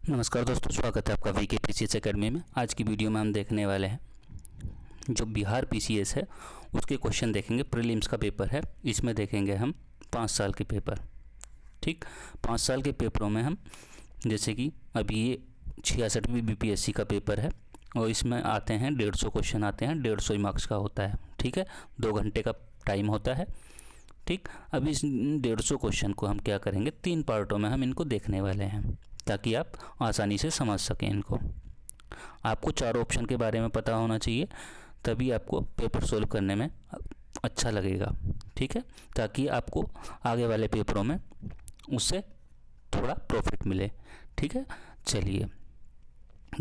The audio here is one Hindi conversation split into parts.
नमस्कार दोस्तों, स्वागत है आपका वीके पीसीएस एकेडमी में। आज की वीडियो में हम देखने वाले हैं जो बिहार पीसीएस है उसके क्वेश्चन देखेंगे। प्रीलिम्स का पेपर है, इसमें देखेंगे हम 5 साल के पेपर। ठीक, 5 साल के पेपरों में हम जैसे कि अभी ये 66वीं बीपीएससी का पेपर है और इसमें आते हैं 150 क्वेश्चन आते हैं, 150 मार्क्स का होता है। ठीक है, 2 घंटे का टाइम होता है। ठीक, अब इस 150 क्वेश्चन को हम क्या करेंगे, 3 पार्टों में हम इनको देखने वाले हैं ताकि आप आसानी से समझ सकें इनको। आपको 4 ऑप्शन के बारे में पता होना चाहिए, तभी आपको पेपर सोल्व करने में अच्छा लगेगा। ठीक है, ताकि आपको आगे वाले पेपरों में उससे थोड़ा प्रॉफिट मिले। ठीक है, चलिए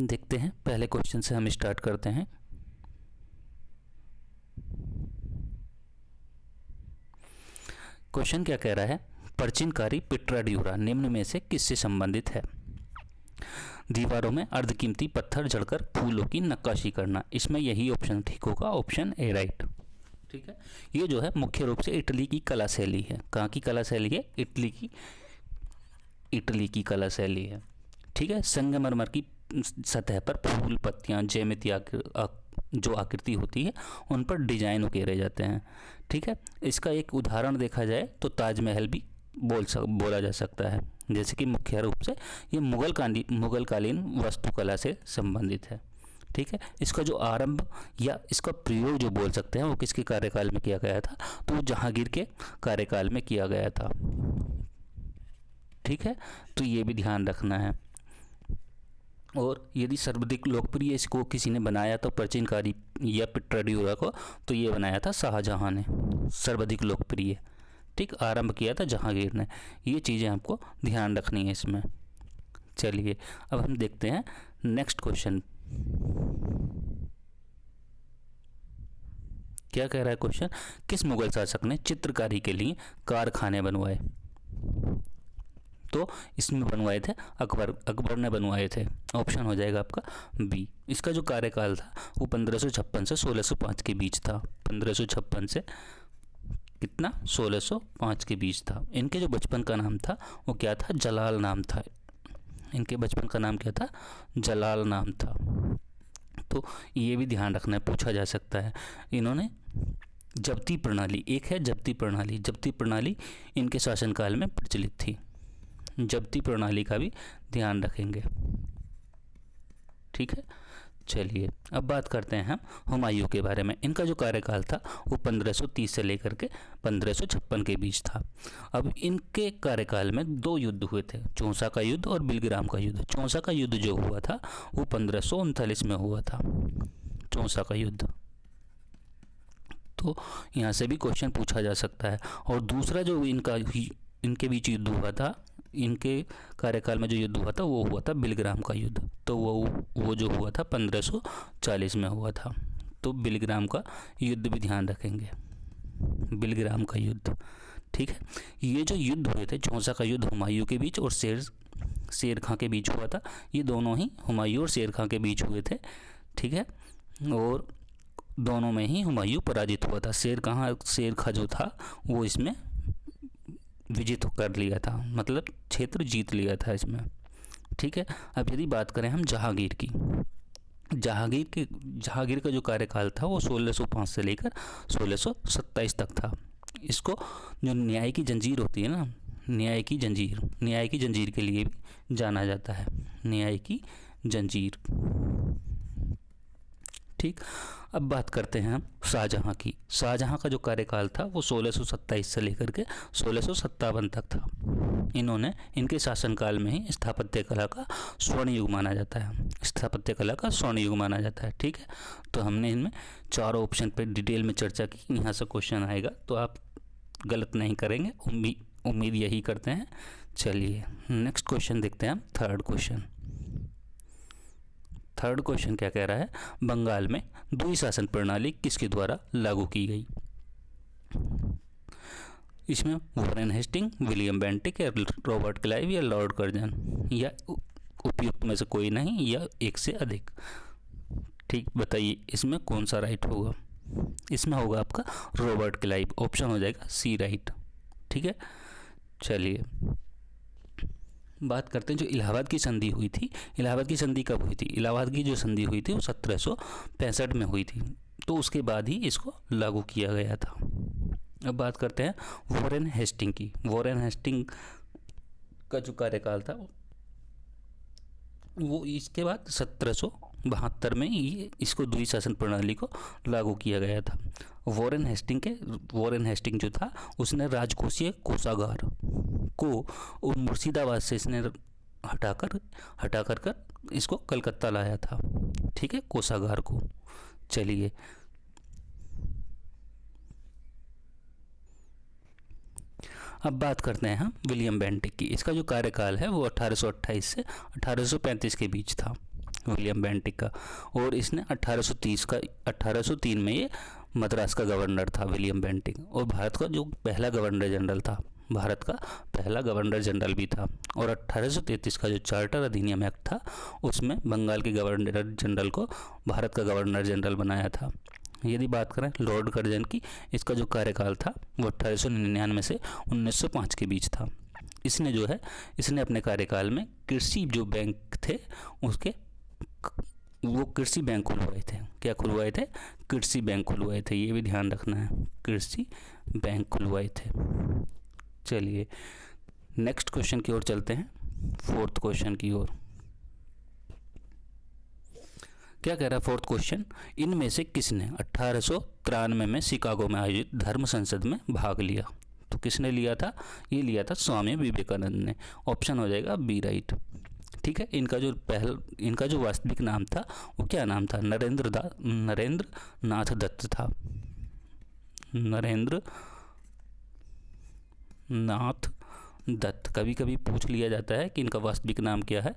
देखते हैं। पहले क्वेश्चन से हम स्टार्ट करते हैं। क्वेश्चन क्या कह रहा है, प्राचीनकारी पिट्रा ड्यूरा निम्न में से किससे संबंधित है? दीवारों में अर्धकीमती पत्थर जड़कर फूलों की नक्काशी करना। इसमें यही ऑप्शन ठीक होगा, ऑप्शन ए राइट। ठीक है, ये जो है मुख्य रूप से इटली की कला शैली है। कहाँ की कला शैली है? इटली की कला शैली है। ठीक है, संगमरमर की सतह पर फूल, पत्तियां, ज्यामिति जो आकृति होती है उन पर डिजाइन उकेरे जाते हैं। ठीक है, इसका एक उदाहरण देखा जाए तो ताजमहल भी बोला जा सकता है। जैसे कि मुख्य रूप से ये मुगलकालीन वास्तुकला से संबंधित है। ठीक है, इसका जो आरंभ या इसका प्रयोग जो बोल सकते हैं वो किसके कार्यकाल में किया गया था? तो जहांगीर के कार्यकाल में किया गया था। ठीक है, तो ये भी ध्यान रखना है। और यदि सर्वाधिक लोकप्रिय इसको किसी ने बनाया तो प्राचीनकारी या पिट्रा ड्यूरा को, तो ये बनाया था शाहजहां ने, सर्वाधिक लोकप्रिय। ठीक, आरंभ किया था जहांगीर ने। ये चीज़ें आपको ध्यान रखनी है इसमें। चलिए अब हम देखते हैं नेक्स्ट क्वेश्चन। क्या कह रहा है क्वेश्चन, किस मुगल शासक ने चित्रकारी के लिए कारखाने बनवाए? तो इसमें बनवाए थे अकबर ने बनवाए थे। ऑप्शन हो जाएगा आपका बी। इसका जो कार्यकाल था वो 1556 से 1605 के बीच था। 1556 से कितना, 1605 के बीच था। इनके जो बचपन का नाम था वो क्या था? जलाल नाम था। इनके बचपन का नाम क्या था? जलाल नाम था। तो ये भी ध्यान रखना है, पूछा जा सकता है। इन्होंने जब्ती प्रणाली, एक है जब्ती प्रणाली इनके शासनकाल में प्रचलित थी। जब्ती प्रणाली का भी ध्यान रखेंगे। ठीक है, चलिए अब बात करते हैं हम हुमायूं के बारे में। इनका जो कार्यकाल था वो 1530 से लेकर के 1556 के बीच था। अब इनके कार्यकाल में 2 युद्ध हुए थे, चौसा का युद्ध और बिलग्राम का युद्ध। चौसा का युद्ध जो हुआ था वो 1539 में हुआ था, चौसा का युद्ध। तो यहाँ से भी क्वेश्चन पूछा जा सकता है। और दूसरा जो इनके बीच युद्ध हुआ था, इनके कार्यकाल में जो युद्ध हुआ था वो हुआ था बिलग्राम का युद्ध। तो वो जो हुआ था 1540 में हुआ था। तो बिलग्राम का युद्ध भी ध्यान रखेंगे, बिलग्राम का युद्ध। ठीक है, ये जो युद्ध हुए थे, चौसा का युद्ध हुमायूं के बीच और शेर खां के बीच हुआ था। ये दोनों ही हुमायूं और शेर खां के बीच हुए थे। ठीक है, और दोनों में ही हुमायूं पराजित हुआ था। शेर खां जो था वो इसमें विजित कर लिया था, मतलब क्षेत्र जीत लिया था इसमें। ठीक है, अब यदि बात करें हम जहांगीर की, जहांगीर का जो कार्यकाल था वो 1605 से लेकर 1627 तक था। इसको जो न्याय की जंजीर होती है ना, न्याय की जंजीर के लिए भी जाना जाता है, न्याय की जंजीर। ठीक, अब बात करते हैं हम शाहजहां की। शाहजहां का जो कार्यकाल था वो 1627 से लेकर के 1657 तक था। इनके शासनकाल में ही स्थापत्य कला का स्वर्ण युग माना जाता है। ठीक है, तो हमने इनमें 4 ऑप्शन पे डिटेल में चर्चा की। यहाँ से क्वेश्चन आएगा तो आप गलत नहीं करेंगे, उम्मीद यही करते हैं। चलिए नेक्स्ट क्वेश्चन देखते हैं हम, थर्ड क्वेश्चन क्या कह रहा है, बंगाल में द्विशासन प्रणाली किसके द्वारा लागू की गई? इसमें वॉरेन हेस्टिंग, विलियम बेंटिक या रॉबर्ट क्लाइव या लॉर्ड कर्जन, या उपयुक्त में से कोई नहीं, या एक से अधिक। ठीक, बताइए इसमें कौन सा राइट होगा? इसमें होगा आपका रॉबर्ट क्लाइव, ऑप्शन हो जाएगा सी राइट। ठीक है, चलिए बात करते हैं जो इलाहाबाद की संधि हुई थी। इलाहाबाद की संधि कब हुई थी? इलाहाबाद की जो संधि हुई थी वो 1765 में हुई थी, तो उसके बाद ही इसको लागू किया गया था। अब बात करते हैं वॉरेन हेस्टिंग की। वॉरेन हेस्टिंग का जो कार्यकाल था वो इसके बाद 1772 में ये इसको द्वि शासन प्रणाली को लागू किया गया था। वॉरेन हेस्टिंग जो था उसने राजकोषीय कोषागार को मुर्शिदाबाद से इसने हटाकर कर इसको कलकत्ता लाया था, ठीक है, कोषागार को। चलिए अब बात करते हैं हम विलियम बेंटिक की। इसका जो कार्यकाल है वो 1828 से 1835 के बीच था, विलियम बेंटिक का। और इसने 1803 में ये मद्रास का गवर्नर था विलियम बेंटिक, और भारत का जो पहला गवर्नर जनरल था, भारत का पहला गवर्नर जनरल भी था। और 1833 का जो चार्टर अधिनियम एक्ट था उसमें बंगाल के गवर्नर जनरल को भारत का गवर्नर जनरल बनाया था। यदि बात करें लॉर्ड कर्जन की, इसका जो कार्यकाल था वो 1899 से 1905 के बीच था। इसने अपने कार्यकाल में कृषि जो बैंक थे उसके वो कृषि बैंक खुलवाए थे। क्या खुलवाए थे? कृषि बैंक खुलवाए थे, ये भी ध्यान रखना है, कृषि बैंक खुलवाए थे। चलिए नेक्स्ट क्वेश्चन की ओर चलते हैं, फोर्थ क्वेश्चन की ओर। क्या कह रहा है फोर्थ क्वेश्चन? इनमें से किसने 1893 में शिकागो में आयोजित धर्म संसद में भाग लिया? तो किसने लिया था? ये लिया था स्वामी विवेकानंद ने। ऑप्शन हो जाएगा बी राइट, ठीक है। इनका जो वास्तविक नाम था वो क्या नाम था? नरेंद्र नाथ दत्त था, नरेंद्र नाथ दत्त। कभी कभी पूछ लिया जाता है कि इनका वास्तविक नाम क्या है,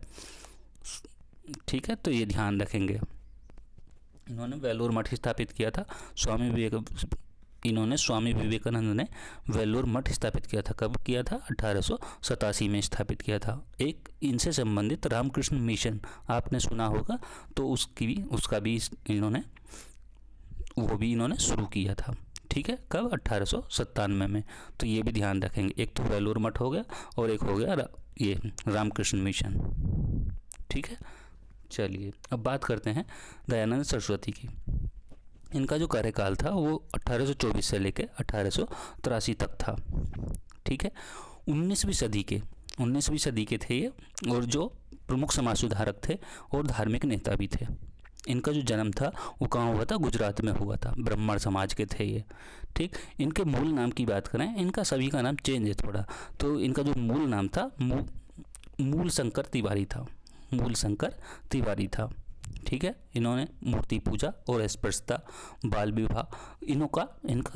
ठीक है, तो ये ध्यान रखेंगे। इन्होंने वेलूर मठ स्थापित किया था। स्वामी विवेकानंद ने वेलूर मठ स्थापित किया था। कब किया था? 1887 में स्थापित किया था। एक इनसे संबंधित रामकृष्ण मिशन आपने सुना होगा, तो उसका भी इन्होंने शुरू किया था, ठीक है। कब? 1897 में। तो ये भी ध्यान रखेंगे, एक तो वेलूर मठ हो गया और एक हो गया ये रामकृष्ण मिशन, ठीक है। चलिए अब बात करते हैं दयानंद सरस्वती की। इनका जो कार्यकाल था वो 1824 से लेकर 1883 तक था, ठीक है। 19वीं सदी के थे ये, और जो प्रमुख समाज सुधारक थे और धार्मिक नेता भी थे। इनका जो जन्म था वो कहाँ हुआ था? गुजरात में हुआ था। ब्राह्मण समाज के थे ये, ठीक। इनके मूल नाम की बात करें, इनका सभी का नाम चेंज है थोड़ा, तो इनका जो मूल नाम था मूल शंकर तिवारी था, ठीक है। इन्होंने मूर्ति पूजा और अस्पृश्यता, बाल विवाह, इनका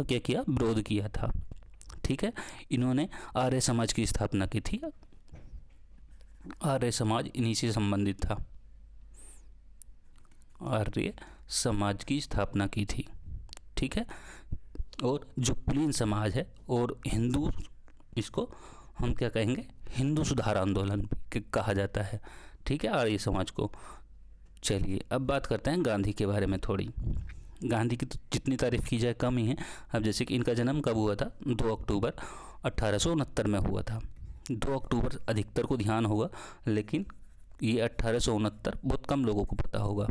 क्या किया? विरोध किया था, ठीक है। इन्होंने आर्य समाज की स्थापना की थी। आर्य समाज इन्हीं से संबंधित था, आर्य समाज की स्थापना की थी, ठीक है। और जो कुलीन समाज है और हिंदू, इसको हम क्या कहेंगे? हिंदू सुधार आंदोलन भी कहा जाता है, ठीक है, आर्य समाज को। चलिए अब बात करते हैं गांधी के बारे में थोड़ी। गांधी की तो जितनी तारीफ की जाए कम ही है। अब जैसे कि इनका जन्म कब हुआ था? 2 अक्टूबर 1869 में हुआ था। 2 अक्टूबर अधिकतर को ध्यान होगा, लेकिन ये 1869 बहुत कम लोगों को पता होगा,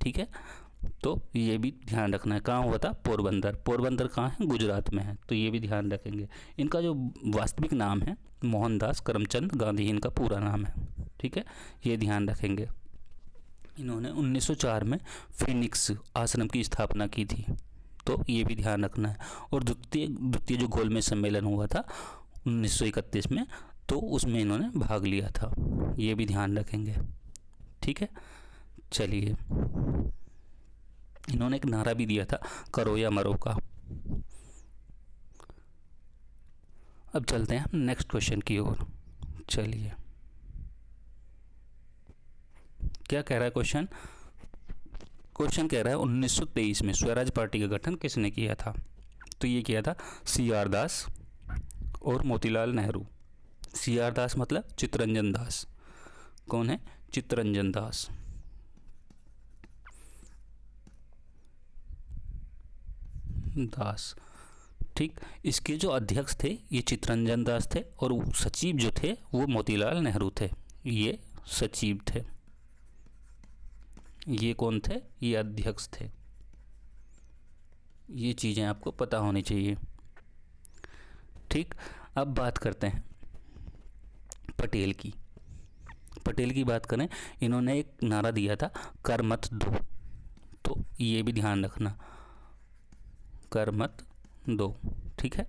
ठीक है। तो ये भी ध्यान रखना है। कहाँ हुआ था? पोरबंदर कहाँ है? गुजरात में है, तो ये भी ध्यान रखेंगे। इनका जो वास्तविक नाम है मोहनदास करमचंद गांधी, इनका पूरा नाम है, ठीक है, ये ध्यान रखेंगे। इन्होंने 1904 में फिनिक्स आश्रम की स्थापना की थी, तो ये भी ध्यान रखना है। और द्वितीय जो गोलमेज सम्मेलन हुआ था 1931 में, तो उसमें इन्होंने भाग लिया था, ये भी ध्यान रखेंगे, ठीक है। चलिए इन्होंने एक नारा भी दिया था, करो या मरो का। अब चलते हैं नेक्स्ट क्वेश्चन की ओर। चलिए क्या कह रहा है क्वेश्चन कह रहा है 1923 में स्वराज पार्टी का गठन किसने किया था? तो ये किया था CR दास और मोतीलाल नेहरू। CR दास मतलब चित्तरंजन दास। कौन है? चित्तरंजन दास। ठीक, इसके जो अध्यक्ष थे ये चित्तरंजन दास थे और सचिव जो थे वो मोतीलाल नेहरू थे। ये सचिव थे, ये कौन थे? ये अध्यक्ष थे। ये चीज़ें आपको पता होनी चाहिए। ठीक, अब बात करते हैं पटेल की। पटेल की बात करें, इन्होंने एक नारा दिया था, कर मत दो, तो ये भी ध्यान रखना, कर मत दो। ठीक है,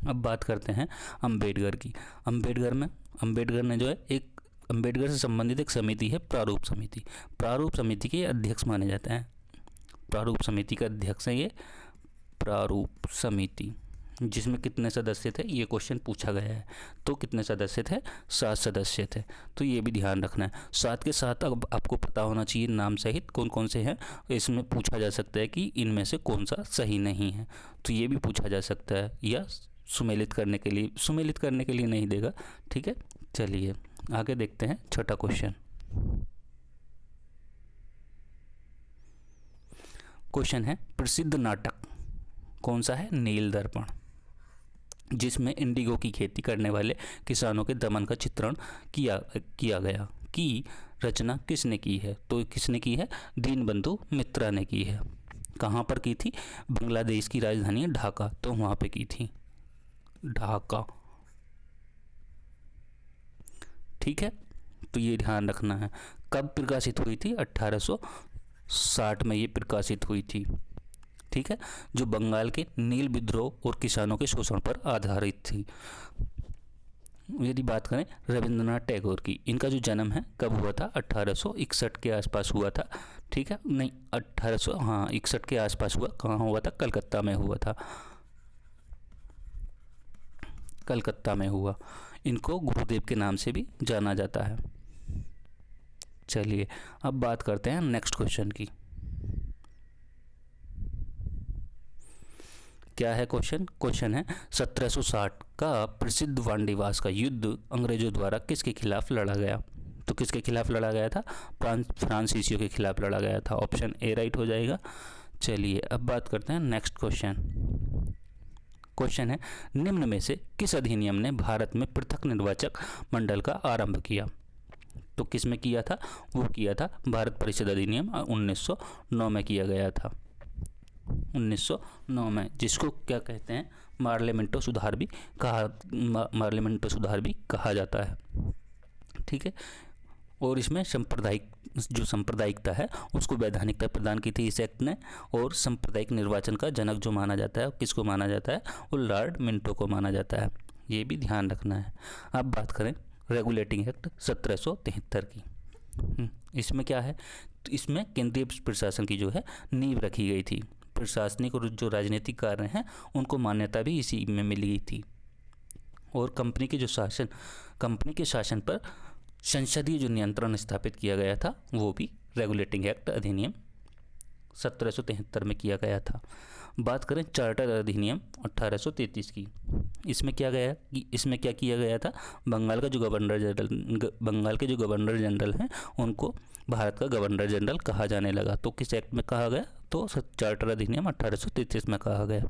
अब बात करते हैं अंबेडकर की। अंबेडकर ने जो है एक अंबेडकर से संबंधित एक समिति है, प्रारूप समिति। प्रारूप समिति के अध्यक्ष माने जाते हैं। प्रारूप समिति का अध्यक्ष है ये प्रारूप समिति, जिसमें कितने सदस्य थे ये क्वेश्चन पूछा गया है। तो कितने सदस्य थे? 7 सदस्य थे। तो ये भी ध्यान रखना है। साथ के साथ अब आपको पता होना चाहिए नाम सहित कौन कौन से हैं। इसमें पूछा जा सकता है कि इनमें से कौन सा सही नहीं है, तो ये भी पूछा जा सकता है, या सुमेलित करने के लिए नहीं देगा। ठीक है, चलिए आगे देखते हैं छठा क्वेश्चन। क्वेश्चन है, प्रसिद्ध नाटक कौन सा है? नील दर्पण, जिसमें इंडिगो की खेती करने वाले किसानों के दमन का चित्रण किया गया, की रचना किसने की है? तो किसने की है? दीनबंधु मित्रा ने की है। कहाँ पर की थी? बांग्लादेश की राजधानी है ढाका, तो वहाँ पे की थी, ढाका। ठीक है, तो ये ध्यान रखना है। कब प्रकाशित हुई थी? 1860 में ये प्रकाशित हुई थी। ठीक है, जो बंगाल के नील विद्रोह और किसानों के शोषण पर आधारित थी। यदि बात करें रविंद्रनाथ टैगोर की, इनका जो जन्म है कब हुआ था? 1861 के आसपास हुआ था। ठीक है, नहीं 1861 के आसपास हुआ। कहाँ हुआ था? कलकत्ता में हुआ था, कलकत्ता में हुआ। इनको गुरुदेव के नाम से भी जाना जाता है। चलिए अब बात करते हैं नेक्स्ट क्वेश्चन की। क्या है क्वेश्चन? क्वेश्चन है 1760 का प्रसिद्ध वांडीवास का युद्ध अंग्रेजों द्वारा किसके खिलाफ लड़ा गया? तो किसके खिलाफ लड़ा गया था? फ्रांसीसियों के खिलाफ लड़ा गया था। ऑप्शन ए राइट हो जाएगा। चलिए अब बात करते हैं नेक्स्ट क्वेश्चन। क्वेश्चन है, निम्न में से किस अधिनियम ने भारत में पृथक निर्वाचक मंडल का आरंभ किया? तो किस में किया था? वो किया था भारत परिषद अधिनियम 1909 में किया गया था, 1909 में, जिसको क्या कहते हैं? पार्लियामेंटो सुधार भी कहा जाता है। ठीक है, और इसमें सांप्रदायिकता है उसको वैधानिकता प्रदान की थी इस एक्ट ने। और सांप्रदायिक निर्वाचन का जनक जो माना जाता है, किसको माना जाता है? वो लॉर्ड मिंटो को माना जाता है। ये भी ध्यान रखना है। अब बात करें रेगुलेटिंग एक्ट 1773 की। इसमें क्या है? तो इसमें केंद्रीय प्रशासन की जो है नींव रखी गई थी। प्रशासनिक और जो राजनीतिक कार्य हैं उनको मान्यता भी इसी में मिल गई थी। और कंपनी के शासन पर संसदीय जो नियंत्रण स्थापित किया गया था वो भी रेगुलेटिंग एक्ट अधिनियम 1773 में किया गया था। बात करें चार्टर अधिनियम 1833 की। इसमें क्या किया गया था? बंगाल के जो गवर्नर जनरल हैं उनको भारत का गवर्नर जनरल कहा जाने लगा। तो किस एक्ट में कहा गया? तो चार्टर अधिनियम 1833 में कहा गया।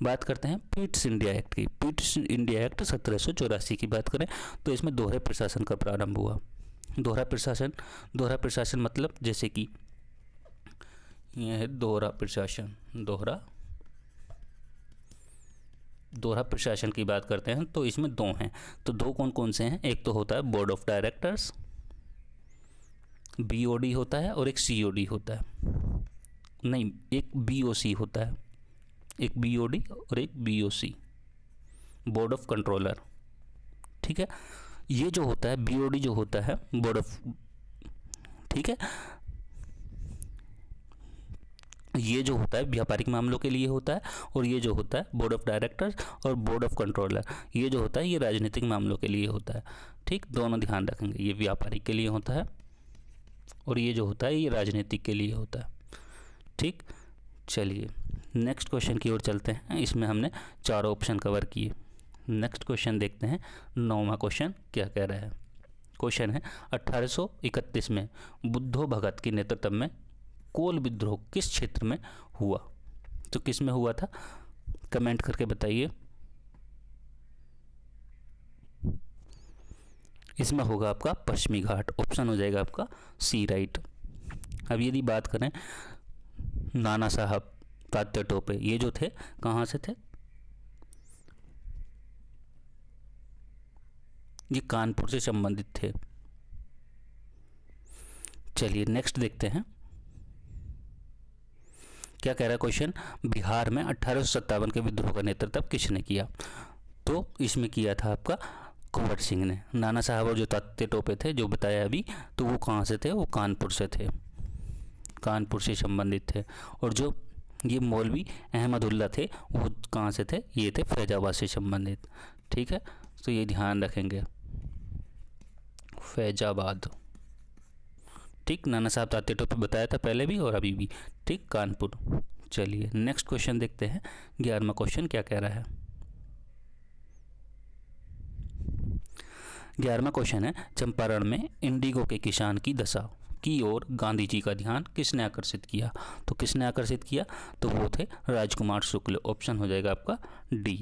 बात करते हैं पिट्स इंडिया एक्ट की। पिट्स इंडिया एक्ट 1784 की बात करें तो इसमें दोहरे प्रशासन का प्रारंभ हुआ। दोहरा प्रशासन मतलब जैसे कि यह है दोहरा प्रशासन की बात करते हैं तो इसमें दो हैं। तो दो कौन कौन से हैं? एक तो होता है बोर्ड ऑफ डायरेक्टर्स, BOD होता है, और एक COD होता है। नहीं, एक BOC होता है, एक BOD और एक BOC, बोर्ड ऑफ कंट्रोलर। ठीक है, ये जो होता है BOD जो होता है बोर्ड ऑफ, ठीक है, ये जो होता है व्यापारिक मामलों के लिए होता है, और ये जो होता है बोर्ड ऑफ डायरेक्टर्स और बोर्ड ऑफ कंट्रोलर, ये जो होता है ये राजनीतिक मामलों के लिए होता है। ठीक, दोनों ध्यान रखेंगे, ये व्यापारिक के लिए होता है और ये जो होता है ये राजनीतिक के लिए होता है। ठीक, चलिए नेक्स्ट क्वेश्चन की ओर चलते हैं। इसमें हमने 4 ऑप्शन कवर किए। नेक्स्ट क्वेश्चन देखते हैं 9वां क्वेश्चन क्या कह रहा है। क्वेश्चन है 1831 में बुद्धो भगत के नेतृत्व में कोल विद्रोह किस क्षेत्र में हुआ? तो किस में हुआ था? कमेंट करके बताइए। इसमें होगा आपका पश्चिमी घाट, ऑप्शन हो जाएगा आपका सी राइट। अब यदि बात करें नाना साहब तात्या टोपे, ये जो थे कहाँ से थे? ये कानपुर से संबंधित थे। चलिए नेक्स्ट देखते हैं क्या कह रहा है क्वेश्चन। बिहार में 1857 के विद्रोह का नेतृत्व किसने किया? तो इसमें किया था आपका कुंवर सिंह ने। नाना साहब और जो तात्या टोपे थे जो बताया अभी, तो वो कहाँ से थे? वो कानपुर से थे, कानपुर से संबंधित थे। और जो ये मौलवी अहमदुल्ला थे वो कहाँ से थे? ये थे फैजाबाद से संबंधित। ठीक है, तो ये ध्यान रखेंगे, फैजाबाद। ठीक, नाना साहब तात्या टोपे बताया था पहले भी और अभी भी। ठीक, कानपुर। चलिए नेक्स्ट क्वेश्चन देखते हैं। 11वां क्वेश्चन क्या कह रहा है? 11वां क्वेश्चन है, चंपारण में इंडिगो के किसान की दशा की ओर गांधी जी का ध्यान किसने आकर्षित किया? तो किसने आकर्षित किया? तो वो थे राजकुमार शुक्ल। ऑप्शन हो जाएगा आपका डी।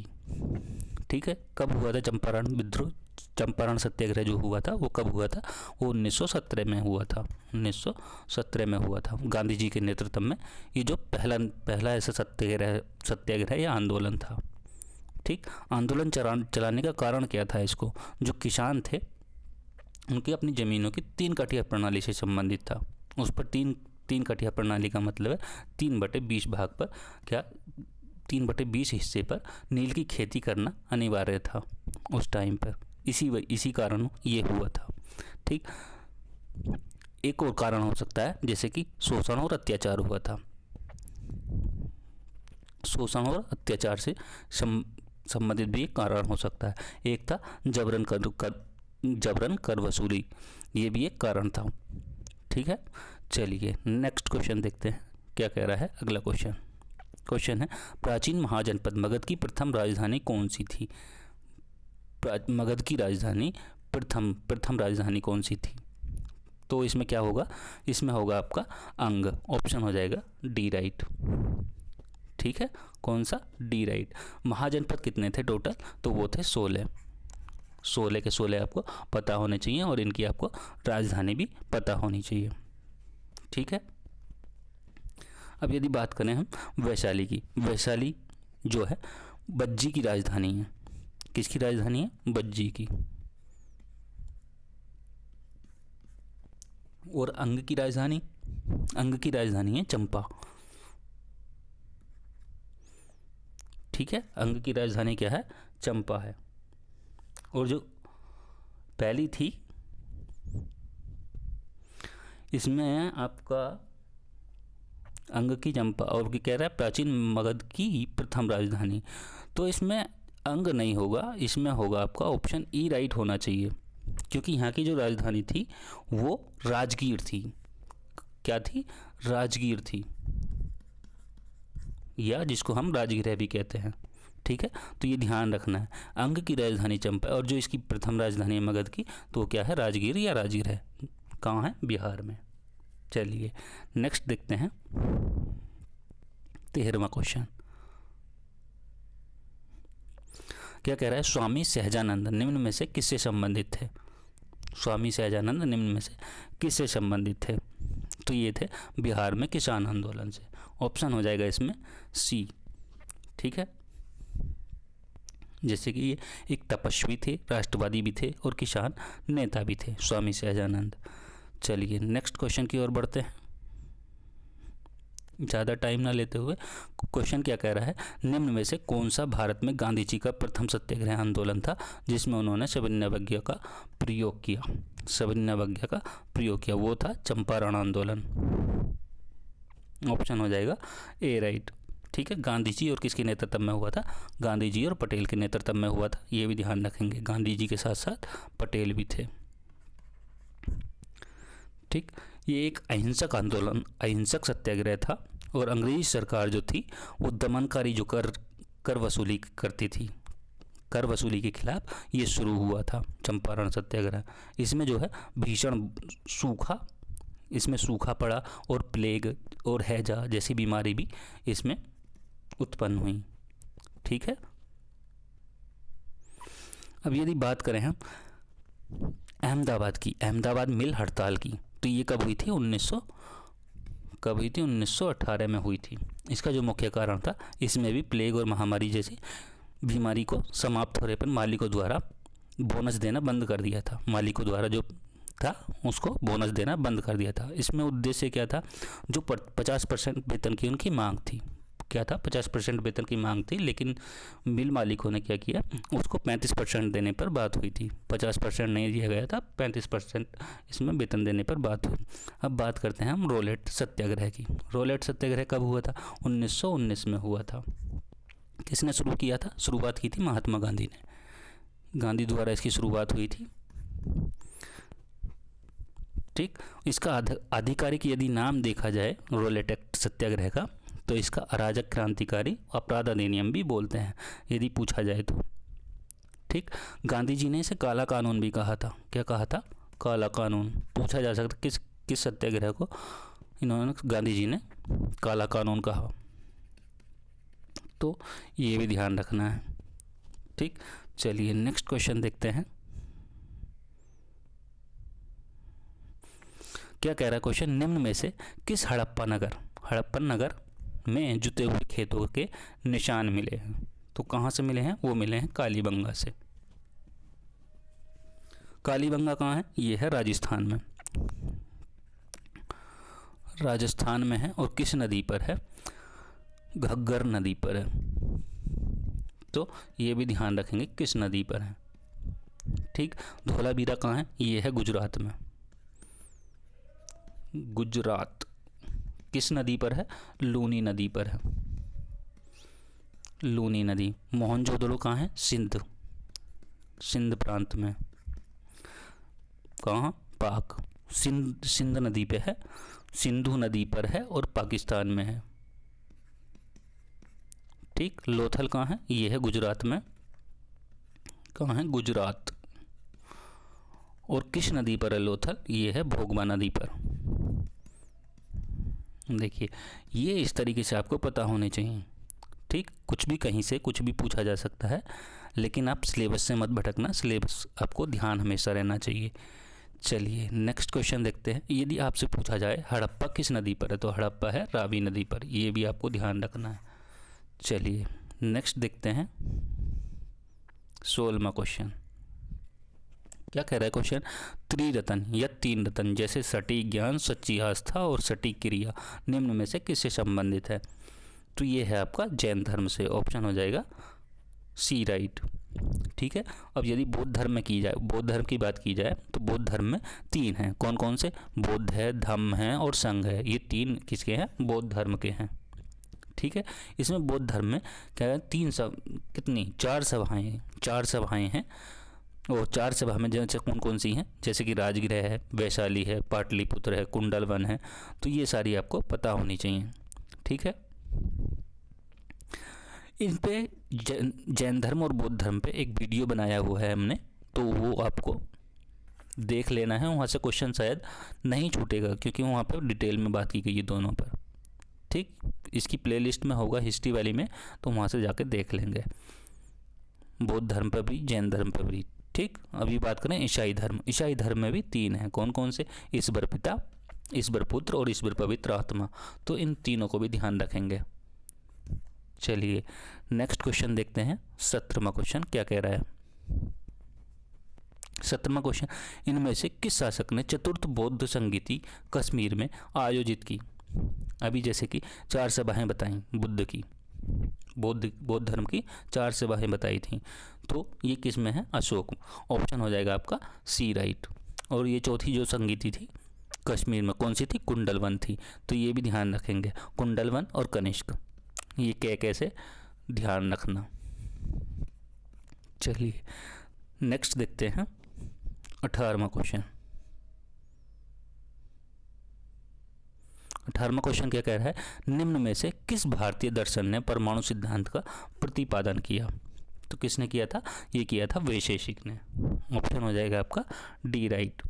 ठीक है, कब हुआ था चंपारण विद्रोह? चंपारण सत्याग्रह जो हुआ था वो कब हुआ था? वो 1917 में हुआ था। 1917 में हुआ था गांधी जी के नेतृत्व में। ये जो पहला ऐसा सत्याग्रह या आंदोलन था। ठीक, आंदोलन चलाने का कारण क्या था? इसको जो किसान थे उनकी अपनी ज़मीनों की 3 कटिया प्रणाली से संबंधित था। उस पर तीन कटिया प्रणाली का मतलब है 3/20 भाग पर, क्या 3/20 हिस्से पर नील की खेती करना अनिवार्य था उस टाइम पर। इसी कारण ये हुआ था। ठीक, एक और कारण हो सकता है जैसे कि शोषण और अत्याचार हुआ था। शोषण और अत्याचार से संबंधित भी एक कारण हो सकता है। एक था जबरन कर वसूली, ये भी एक कारण था। ठीक है, चलिए नेक्स्ट क्वेश्चन देखते हैं क्या कह रहा है। अगला क्वेश्चन है, प्राचीन महाजनपद मगध की प्रथम राजधानी कौन सी थी? मगध की राजधानी प्रथम राजधानी कौन सी थी? तो इसमें क्या होगा? इसमें होगा आपका अंग। ऑप्शन हो जाएगा डी राइट। ठीक है, कौन सा? D right. महाजनपद कितने थे टोटल? तो वो थे 16 के 16 आपको पता होने चाहिए और इनकी आपको राजधानी भी पता होनी चाहिए। ठीक है, अब यदि बात करें हम वैशाली की, वैशाली जो है बज्जी की राजधानी है। किसकी राजधानी है? बज्जी की। और अंग की राजधानी है चंपा। ठीक है, अंग की राजधानी क्या है? चंपा है। और जो पहली थी इसमें आपका अंग की चंपा, और कह रहा है प्राचीन मगध की प्रथम राजधानी, तो इसमें अंग नहीं होगा, इसमें होगा आपका ऑप्शन ई राइट होना चाहिए। क्योंकि यहाँ की जो राजधानी थी वो राजगीर थी। क्या थी? राजगीर थी, या जिसको हम राजगृह भी कहते हैं। ठीक है, तो ये ध्यान रखना है, अंग की राजधानी चंपा और जो इसकी प्रथम राजधानी है मगध की, तो क्या है? राजगीर या राजगृह। कहाँ है? बिहार में। चलिए नेक्स्ट देखते हैं 13वां क्वेश्चन क्या कह रहा है। स्वामी सहजानंद निम्न में से किससे संबंधित थे? स्वामी सहजानंद निम्न में से किससे संबंधित थे? तो ये थे बिहार में किसान आंदोलन से। ऑप्शन हो जाएगा इसमें सी। ठीक है, जैसे कि ये एक तपस्वी थे, राष्ट्रवादी भी थे और किसान नेता भी थे, स्वामी सहजानंद। चलिए नेक्स्ट क्वेश्चन की ओर बढ़ते हैं, ज़्यादा टाइम ना लेते हुए। क्वेश्चन क्या कह रहा है, निम्न में से कौन सा भारत में गांधी जी का प्रथम सत्याग्रह आंदोलन था जिसमें उन्होंने सविनय का प्रयोग किया? सविनय का प्रयोग किया वो था चंपारण आंदोलन। ऑप्शन हो जाएगा ए राइट। ठीक है, गांधी जी और किसके नेतृत्व में हुआ था? गांधी जी और पटेल के नेतृत्व में हुआ था, ये भी ध्यान रखेंगे। गांधी जी के साथ साथ पटेल भी थे। ठीक, ये एक अहिंसक आंदोलन, अहिंसक सत्याग्रह था और अंग्रेजी सरकार जो थी वो दमनकारी जो कर वसूली करती थी, कर वसूली के खिलाफ ये शुरू हुआ था चंपारण सत्याग्रह। इसमें जो है भीषण सूखा पड़ा और प्लेग और हैजा जैसी बीमारी भी इसमें उत्पन्न हुई। ठीक है। अब यदि बात करें हम अहमदाबाद की, अहमदाबाद मिल हड़ताल की, तो ये कब हुई थी? 1918 में हुई थी। इसका जो मुख्य कारण था, इसमें भी प्लेग और महामारी जैसी बीमारी को समाप्त होने पर मालिकों द्वारा बोनस देना बंद कर दिया था। मालिकों द्वारा जो था उसको बोनस देना बंद कर दिया था। इसमें उद्देश्य क्या था? जो 50% वेतन की उनकी मांग थी, क्या था? 50% वेतन की मांग थी, लेकिन मिल मालिकों ने क्या किया? उसको 35% देने पर बात हुई थी। 50% नहीं दिया गया था, 35% इसमें वेतन देने पर बात हुई। अब बात करते हैं हम रोलेट सत्याग्रह की। रोलेट सत्याग्रह कब हुआ था? 1919 में हुआ था। किसने शुरू किया था? शुरुआत की थी महात्मा गांधी ने। गांधी द्वारा इसकी शुरुआत हुई थी, ठीक। इसका आधिकारिक यदि नाम देखा जाए रोलेट एक्ट सत्याग्रह का, तो इसका अराजक क्रांतिकारी अपराध अधिनियम भी बोलते हैं यदि पूछा जाए तो, ठीक। गांधी जी ने इसे काला कानून भी कहा था। क्या कहा था? काला कानून। पूछा जा सकता किस सत्याग्रह को इन्होंने, गांधी जी ने काला कानून कहा, तो ये भी ध्यान रखना है, ठीक। चलिए नेक्स्ट क्वेश्चन देखते हैं। क्या कह रहा है क्वेश्चन? निम्न में से किस हड़प्पन नगर में जुते हुए खेतों के निशान मिले हैं? तो कहाँ से मिले हैं? वो मिले हैं कालीबंगा से। कालीबंगा कहाँ है? ये है राजस्थान में, राजस्थान में है। और किस नदी पर है? घग्गर नदी पर है। तो ये भी ध्यान रखेंगे किस नदी पर है, ठीक। धोलावीरा कहाँ है? ये है गुजरात में। गुजरात किस नदी पर है? लूनी नदी पर है, लूनी नदी। मोहनजोदड़ो कहाँ है? सिंध प्रांत में। कहाँ? पाक। सिंध नदी पे है, सिंधु नदी पर है और पाकिस्तान में है, ठीक। लोथल कहाँ है? ये है गुजरात में। कहाँ है? गुजरात। और किस नदी पर है लोथल? ये है भोगवा नदी पर। देखिए, ये इस तरीके से आपको पता होने चाहिए, ठीक। कुछ भी कहीं से कुछ भी पूछा जा सकता है, लेकिन आप सिलेबस से मत भटकना, सिलेबस आपको ध्यान हमेशा रहना चाहिए। चलिए नेक्स्ट क्वेश्चन देखते हैं। यदि आपसे पूछा जाए हड़प्पा किस नदी पर है, तो हड़प्पा है रावी नदी पर। ये भी आपको ध्यान रखना है। चलिए नेक्स्ट देखते हैं 16वां क्वेश्चन। क्या कह रहा है क्वेश्चन? त्रिरत्न या 3 रत्न जैसे सटीक ज्ञान, सच्ची आस्था और सटीक क्रिया निम्न में से किससे संबंधित है? तो ये है आपका जैन धर्म से। ऑप्शन हो जाएगा सी, राइट, ठीक है। अब यदि बौद्ध धर्म में की जाए, बौद्ध धर्म की बात की जाए, तो बौद्ध धर्म में 3 हैं। कौन कौन से? बौद्ध है, धम्म है और संघ है। ये 3 किसके हैं? बौद्ध धर्म के हैं, ठीक है। इसमें बौद्ध धर्म में क्या है? 4 सभाएं हैं। और 4 सभा में जैसे कौन कौन सी हैं? जैसे कि राजगृह है, वैशाली है, पाटलिपुत्र है, कुंडलवन है। तो ये सारी आपको पता होनी चाहिए, ठीक है। इन पे जैन धर्म और बौद्ध धर्म पे एक वीडियो बनाया हुआ है हमने, तो वो आपको देख लेना है। वहाँ से क्वेश्चन शायद नहीं छूटेगा, क्योंकि वहाँ पे डिटेल में बात की गई है दोनों पर, ठीक। इसकी प्लेलिस्ट में होगा हिस्ट्री वाली में, तो वहाँ से जाके देख लेंगे, बौद्ध धर्म पर भी जैन धर्म पर भी, ठीक। अभी बात करें ईसाई धर्म। ईसाई धर्म में भी 3 हैं। कौन कौन से? ईश्वर पिता, ईश्वर पुत्र और ईश्वर पवित्र आत्मा। तो इन तीनों को भी ध्यान रखेंगे। चलिए नेक्स्ट क्वेश्चन देखते हैं 17वां क्वेश्चन। क्या कह रहा है 17वां क्वेश्चन? इनमें से किस शासक ने चतुर्थ बौद्ध संगीति कश्मीर में आयोजित की? अभी जैसे कि 4 सभाएं बताई बुद्ध की, बौद्ध धर्म की 4 सभाएं बताई थी, तो ये किस में है? अशोक। ऑप्शन हो जाएगा आपका सी, राइट। और ये चौथी जो संगीति थी कश्मीर में, कौन सी थी? कुंडलवन थी। तो ये भी ध्यान रखेंगे, कुंडलवन और कनिष्क, ये कैसे ध्यान रखना। चलिए नेक्स्ट देखते हैं 18वां क्वेश्चन। 18वां क्वेश्चन क्या कह रहा है? निम्न में से किस भारतीय दर्शन ने परमाणु सिद्धांत का प्रतिपादन किया? तो किसने किया था? ये किया था वैशेषिक ने। ऑप्शन हो जाएगा आपका डी, राइट।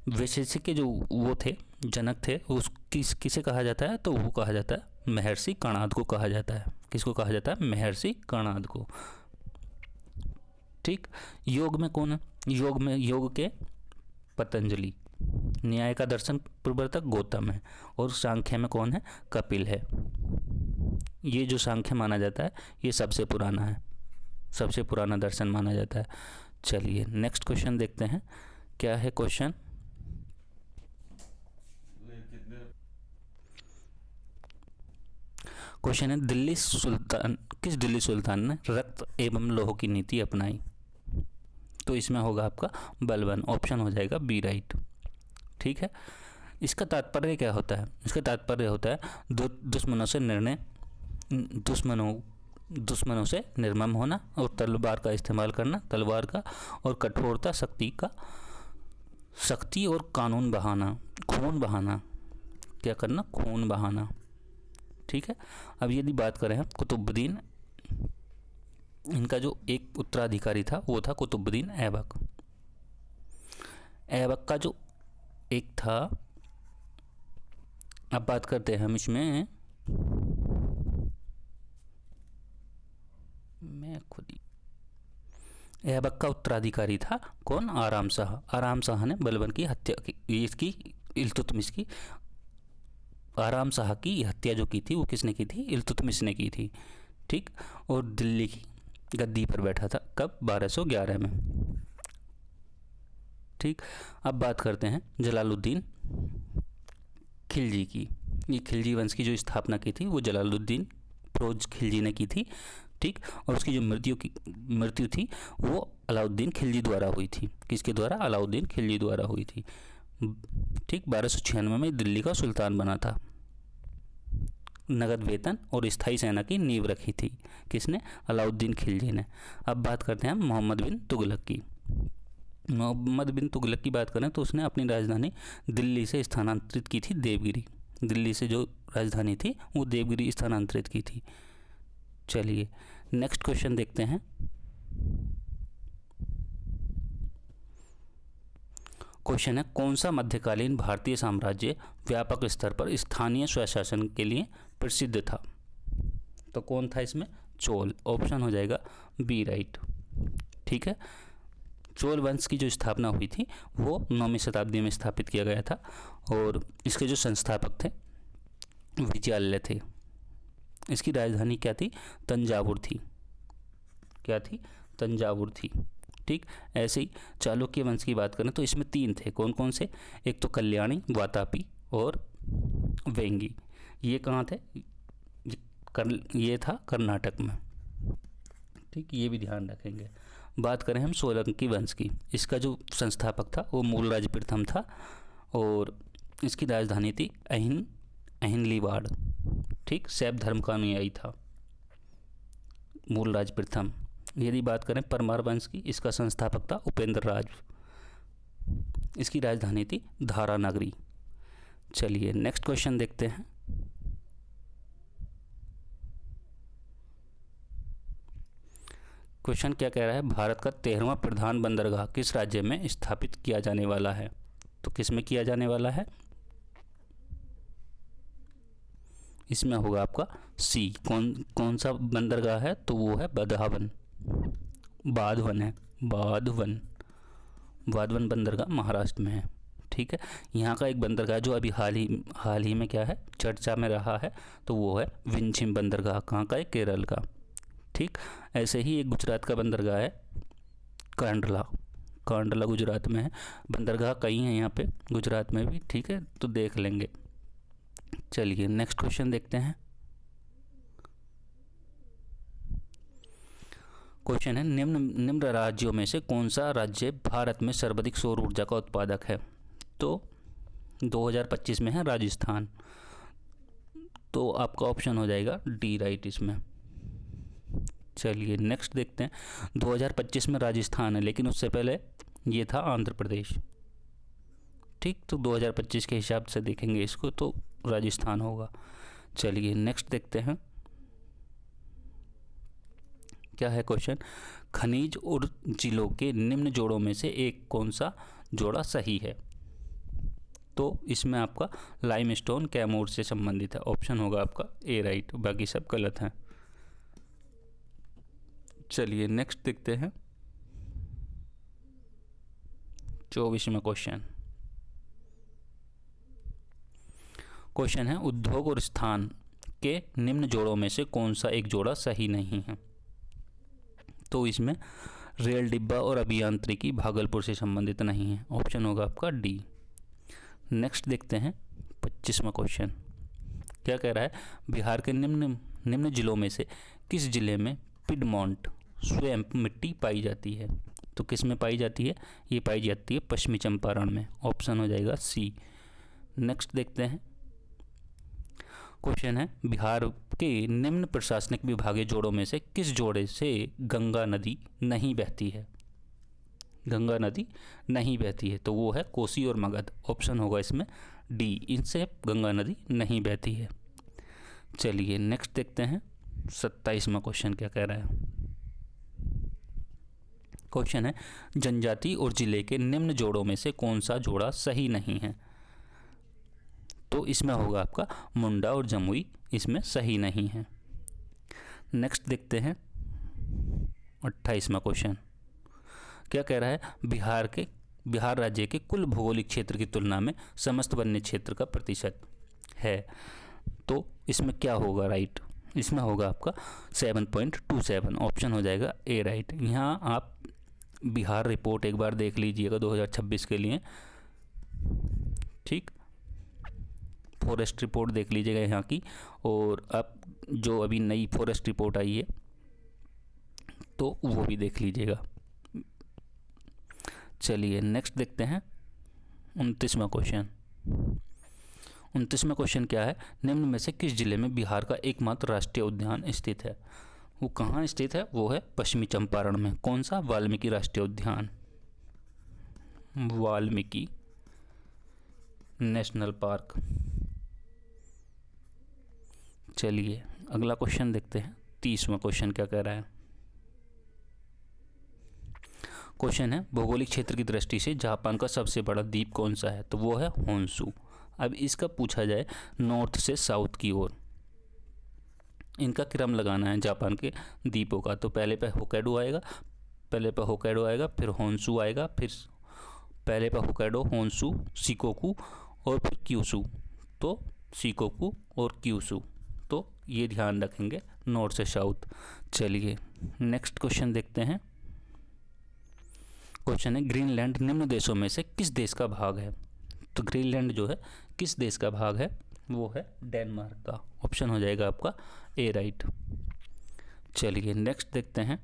वैशेषिक के जो वो थे, जनक थे, उस किसे कहा जाता है? तो वो कहा जाता है महर्षि कणाद को कहा जाता है। किसको कहा जाता है? महर्षि कर्णाद को। ठीक। योग में कौन है? योग के पतंजलि, न्याय का दर्शन प्रवर्तक गौतम है, और सांख्य में कौन है? कपिल है। ये जो सांख्य माना जाता है ये सबसे पुराना है, सबसे पुराना दर्शन माना जाता है। चलिए नेक्स्ट क्वेश्चन देखते हैं, क्या है क्वेश्चन? क्वेश्चन है किस दिल्ली सुल्तान ने रक्त एवं लौह की नीति अपनाई? तो इसमें होगा आपका बलबन, ऑप्शन हो जाएगा बी राइट। ठीक है। इसका तात्पर्य क्या होता है? इसका तात्पर्य होता है दुश्मनों से निर्मम होना, और तलवार का इस्तेमाल करना, तलवार का, और कठोरता, शक्ति और कानून बहाना, खून बहाना, क्या करना? खून बहाना। ठीक है। अब यदि बात करें हम कुतुबुद्दीन, इनका जो एक उत्तराधिकारी था वो था कुतुबुद्दीन ऐबक। ऐबक का जो एक था, अब बात करते हैं हम इसमें, मैं खुद ही, ऐबक का उत्तराधिकारी था कौन? आराम शाह। आराम शाह ने बलबन की हत्या की, इसकी इल्तुतमिश की, आराम शाह की हत्या जो की थी वो किसने की थी? इल्तुतमिश ने की थी। ठीक। और दिल्ली की गद्दी पर बैठा था कब? 1211 में। ठीक। अब बात करते हैं जलालुद्दीन खिलजी की। ये खिलजी वंश की जो स्थापना की थी वो जलालुद्दीन फिरोज खिलजी ने की थी। ठीक। और उसकी जो मृत्यु थी वो अलाउद्दीन खिलजी द्वारा हुई थी। किसके द्वारा? अलाउद्दीन खिलजी द्वारा हुई थी। ठीक। 1296 में दिल्ली का सुल्तान बना था। नगद वेतन और स्थायी सेना की नींव रखी थी किसने? अलाउद्दीन खिलजी ने। अब बात करते हैं मोहम्मद बिन तुगलक की। मोहम्मद बिन तुगलक की बात करें तो उसने अपनी राजधानी दिल्ली से स्थानांतरित की थी देवगिरी। दिल्ली से जो राजधानी थी वो देवगिरी स्थानांतरित की थी। चलिए नेक्स्ट क्वेश्चन देखते हैं। क्वेश्चन है, कौन सा मध्यकालीन भारतीय साम्राज्य व्यापक स्तर पर स्थानीय स्वशासन के लिए प्रसिद्ध था? तो कौन था इसमें? चोल। ऑप्शन हो जाएगा बी राइट। ठीक है। चोल वंश की जो स्थापना हुई थी वो 9वीं शताब्दी में स्थापित किया गया था, और इसके जो संस्थापक थे विजयालय थे। इसकी राजधानी क्या थी? तंजावुर थी। क्या थी? तंजावुर थी। ठीक। ऐसे ही चालुक्य वंश की बात करें तो इसमें 3 थे। कौन कौन से? एक तो कल्याणी, वातापी और वेंगी। ये कहाँ थे? ये था कर्नाटक में। ठीक। ये भी ध्यान रखेंगे। बात करें हम सोलंकी वंश की, इसका जो संस्थापक था वो मूलराज प्रथम था, और इसकी राजधानी थी अहिनलीवाड़। ठीक। शैव धर्म का अनुयायी था मूलराज प्रथम। यदि बात करें परमार वंश की, इसका संस्थापक था उपेंद्र राज। इसकी राजधानी थी धारानगरी। चलिए नेक्स्ट क्वेश्चन देखते हैं। क्वेश्चन क्या कह रहा है? भारत का 13वां प्रधान बंदरगाह किस राज्य में स्थापित किया जाने वाला है? तो किस में किया जाने वाला है? इसमें होगा आपका सी। कौन सा बंदरगाह है? तो वो है बाधवन है। बाधवन बंदरगाह महाराष्ट्र में है। ठीक है। यहाँ का एक बंदरगाह जो अभी हाल ही में क्या है, चर्चा में रहा है, तो वो है विंझिम बंदरगाह। कहाँ का है? केरल का। ठीक। ऐसे ही एक गुजरात का बंदरगाह है कांडला गुजरात में है। बंदरगाह कई हैं यहाँ पे गुजरात में भी। ठीक है, तो देख लेंगे। चलिए नेक्स्ट क्वेश्चन देखते हैं। क्वेश्चन है, निम्न राज्यों में से कौन सा राज्य भारत में सर्वाधिक सौर ऊर्जा का उत्पादक है? तो 2025 में है राजस्थान। तो आपका ऑप्शन हो जाएगा डी राइट इसमें। चलिए नेक्स्ट देखते हैं। 2025 में राजस्थान है, लेकिन उससे पहले ये था आंध्र प्रदेश। ठीक। तो 2025 के हिसाब से देखेंगे इसको तो राजस्थान होगा। चलिए नेक्स्ट देखते हैं क्या है क्वेश्चन। खनिज और जिलों के निम्न जोड़ों में से एक कौन सा जोड़ा सही है? तो इसमें आपका लाइमस्टोन कैमूर से संबंधित है। ऑप्शन होगा आपका ए राइट, बाकी सब गलत हैं। चलिए नेक्स्ट देखते हैं 24वां क्वेश्चन। क्वेश्चन है उद्योग और स्थान के निम्न जोड़ों में से कौन सा एक जोड़ा सही नहीं है। तो इसमें रेल डिब्बा और अभियांत्रिकी भागलपुर से संबंधित नहीं है, ऑप्शन होगा आपका डी। नेक्स्ट देखते हैं 25वां क्वेश्चन। क्या कह रहा है, बिहार के निम्न जिलों में से किस जिले में पिडमोंट स्वैम्प मिट्टी पाई जाती है। तो किस में पाई जाती है, ये पाई जाती है पश्चिमी चंपारण में, ऑप्शन हो जाएगा सी। नेक्स्ट देखते हैं क्वेश्चन है बिहार के निम्न प्रशासनिक विभागीय जोड़ों में से किस जोड़े से गंगा नदी नहीं बहती है। गंगा नदी नहीं बहती है तो वो है कोसी और मगध, ऑप्शन होगा इसमें डी, इनसे गंगा नदी नहीं बहती है। चलिए नेक्स्ट देखते हैं 27वां क्वेश्चन। क्या कह रहा है, क्वेश्चन है जनजाति और जिले के निम्न जोड़ों में से कौन सा जोड़ा सही नहीं है। तो इसमें होगा आपका मुंडा और जमुई, इसमें सही नहीं है। नेक्स्ट देखते हैं 28वां क्वेश्चन। क्या कह रहा है, बिहार राज्य के कुल भौगोलिक क्षेत्र की तुलना में समस्त वन्य क्षेत्र का प्रतिशत है। तो इसमें क्या होगा राइट, इसमें होगा आपका 7.27, ऑप्शन हो जाएगा ए राइट। यहाँ आप बिहार रिपोर्ट एक बार देख लीजिएगा 2026 के लिए, ठीक, फॉरेस्ट रिपोर्ट देख लीजिएगा यहाँ की, और अब जो अभी नई फॉरेस्ट रिपोर्ट आई है तो वो भी देख लीजिएगा। चलिए नेक्स्ट देखते हैं 29वां क्वेश्चन। 29वां क्वेश्चन क्या है, निम्न में से किस जिले में बिहार का एकमात्र राष्ट्रीय उद्यान स्थित है। वो कहाँ स्थित है, वो है पश्चिमी चंपारण में। कौन सा, वाल्मीकि राष्ट्रीय उद्यान, वाल्मीकि नेशनल पार्क। चलिए अगला क्वेश्चन देखते हैं 30वां क्वेश्चन। क्या कह रहा है, क्वेश्चन है भौगोलिक क्षेत्र की दृष्टि से जापान का सबसे बड़ा द्वीप कौन सा है। तो वो है होन्शु। अब इसका पूछा जाए नॉर्थ से साउथ की ओर, इनका क्रम लगाना है जापान के द्वीपों का। तो पहले पे होक्काइडो आएगा, फिर होन्शु आएगा, फिर पहले पे होक्काइडो, होन्शु, शिकोकू और फिर क्यूशु। तो शिकोकू और क्यूशु, तो ये ध्यान रखेंगे नॉर्थ से साउथ। चलिए नेक्स्ट क्वेश्चन देखते हैं। क्वेश्चन है ग्रीनलैंड निम्न देशों में से किस देश का भाग है। तो ग्रीनलैंड जो है किस देश का भाग है, वो है डेनमार्क का, ऑप्शन हो जाएगा आपका ए राइट। चलिए नेक्स्ट देखते हैं।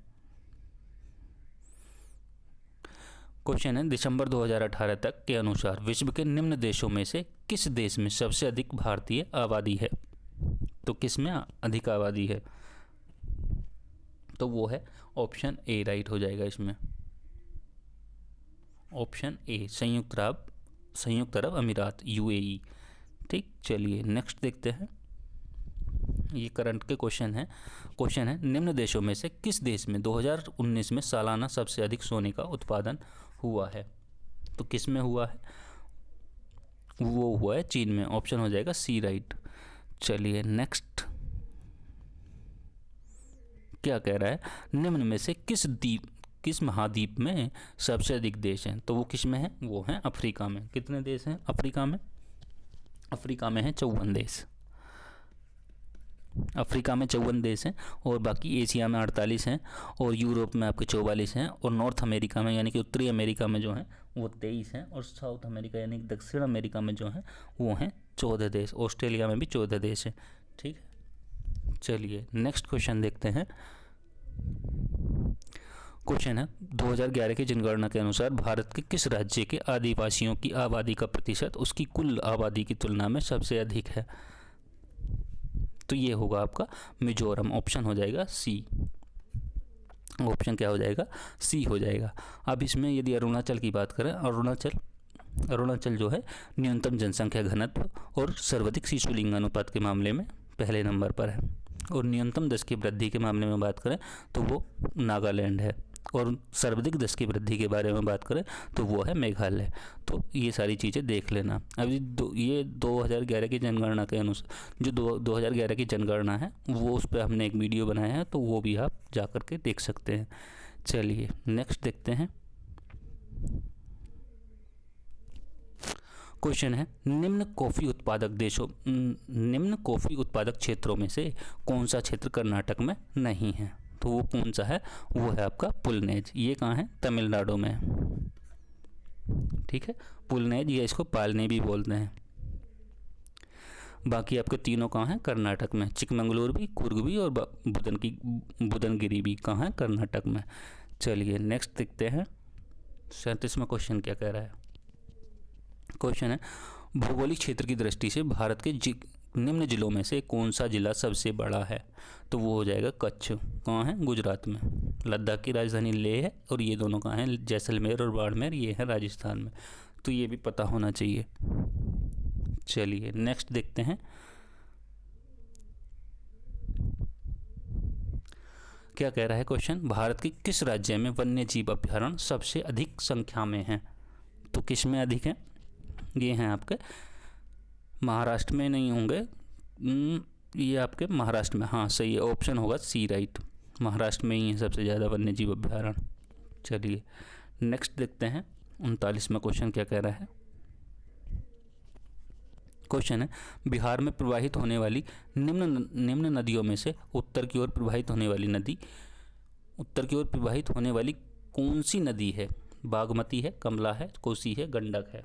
क्वेश्चन है दिसंबर 2018 तक के अनुसार विश्व के निम्न देशों में से किस देश में सबसे अधिक भारतीय आबादी है। तो किस में अधिक आबादी है, तो वो है ऑप्शन ए राइट हो जाएगा इसमें, ऑप्शन ए, संयुक्त अरब अमीरात, यूएई। ठीक, चलिए नेक्स्ट देखते हैं। ये करंट के क्वेश्चन है निम्न देशों में से किस देश में 2019 में सालाना सबसे अधिक सोने का उत्पादन हुआ है। तो किस में हुआ है, वो हुआ है चीन में, ऑप्शन हो जाएगा सी राइट। चलिए नेक्स्ट क्या कह रहा है, निम्न में से किस महाद्वीप में सबसे अधिक देश हैं। तो वो किस में है, वो हैं अफ्रीका में। कितने देश हैं अफ्रीका में, अफ्रीका में है 54 देश। अफ्रीका में 54 देश हैं, और बाकी एशिया में 48 हैं, और यूरोप में आपके 44 हैं, और नॉर्थ अमेरिका में यानी कि उत्तरी अमेरिका में जो हैं वो 23 हैं, और साउथ अमेरिका यानी कि दक्षिण अमेरिका में जो हैं वो हैं 14 देश। ऑस्ट्रेलिया में भी 14 देश हैं। ठीक है, चलिए नेक्स्ट क्वेश्चन देखते हैं। क्वेश्चन है 2011 की जनगणना के अनुसार भारत के किस राज्य के आदिवासियों की आबादी का प्रतिशत उसकी कुल आबादी की तुलना में सबसे अधिक है। तो ये होगा आपका मिजोरम, ऑप्शन हो जाएगा सी। ऑप्शन क्या हो जाएगा, सी हो जाएगा। अब इसमें यदि अरुणाचल की बात करें, अरुणाचल जो है न्यूनतम जनसंख्या घनत्व और सर्वाधिक शिशु लिंग अनुपात के मामले में पहले नंबर पर है, और न्यूनतम 10 की वृद्धि के मामले में बात करें तो वो नागालैंड है, और सर्वाधिक 10 की वृद्धि के बारे में बात करें तो वो है मेघालय। तो तो ये सारी चीज़ें देख लेना। अभी ये 2011 की जनगणना के अनुसार, जो 2011 की जनगणना है वो उस पर हमने एक वीडियो बनाया है, तो वो भी आप जा कर के देख सकते हैं। चलिए नेक्स्ट देखते हैं। क्वेश्चन है, निम्न कॉफ़ी उत्पादक क्षेत्रों में से कौन सा क्षेत्र कर्नाटक में नहीं है? तो वो कौन सा है? वो है आपका पुलनेज। ये कहाँ है? तमिलनाडु में। ठीक है, पुलनेज, या इसको पालने भी बोलते हैं। बाकी आपके तीनों कहाँ हैं? कर्नाटक में। चिकमंगलूर भी, कुर्ग भी और बुदनगिरी भी कहाँ है? कर्नाटक में। चलिए नेक्स्ट देखते हैं। 37वां क्वेश्चन क्या कह रहा है? क्वेश्चन है, भौगोलिक क्षेत्र की दृष्टि से भारत के निम्न जिलों में से कौन सा जिला सबसे बड़ा है? तो वो हो जाएगा कच्छ। कहाँ है? गुजरात में। लद्दाख की राजधानी लेह है, और ये दोनों कहाँ हैं? जैसलमेर और बाड़मेर, ये है राजस्थान में। तो ये भी पता होना चाहिए। चलिए नेक्स्ट देखते हैं। क्या कह रहा है क्वेश्चन? भारत के किस राज्य में वन्य जीव अभ्यारण्य सबसे अधिक संख्या में हैं? तो किस में अधिक है? ये हैं आपके महाराष्ट्र में नहीं होंगे, ये आपके महाराष्ट्र में। हाँ सही है, ऑप्शन होगा सी राइट। महाराष्ट्र में ही है सबसे ज़्यादा वन्य जीव अभ्यारण्य। चलिए नेक्स्ट देखते हैं। 39वां क्वेश्चन क्या कह रहा है? क्वेश्चन है, बिहार में प्रवाहित होने वाली निम्न नदियों में से उत्तर की ओर प्रवाहित होने वाली कौन सी नदी है? बागमती है, कमला है, कोसी है, गंडक है।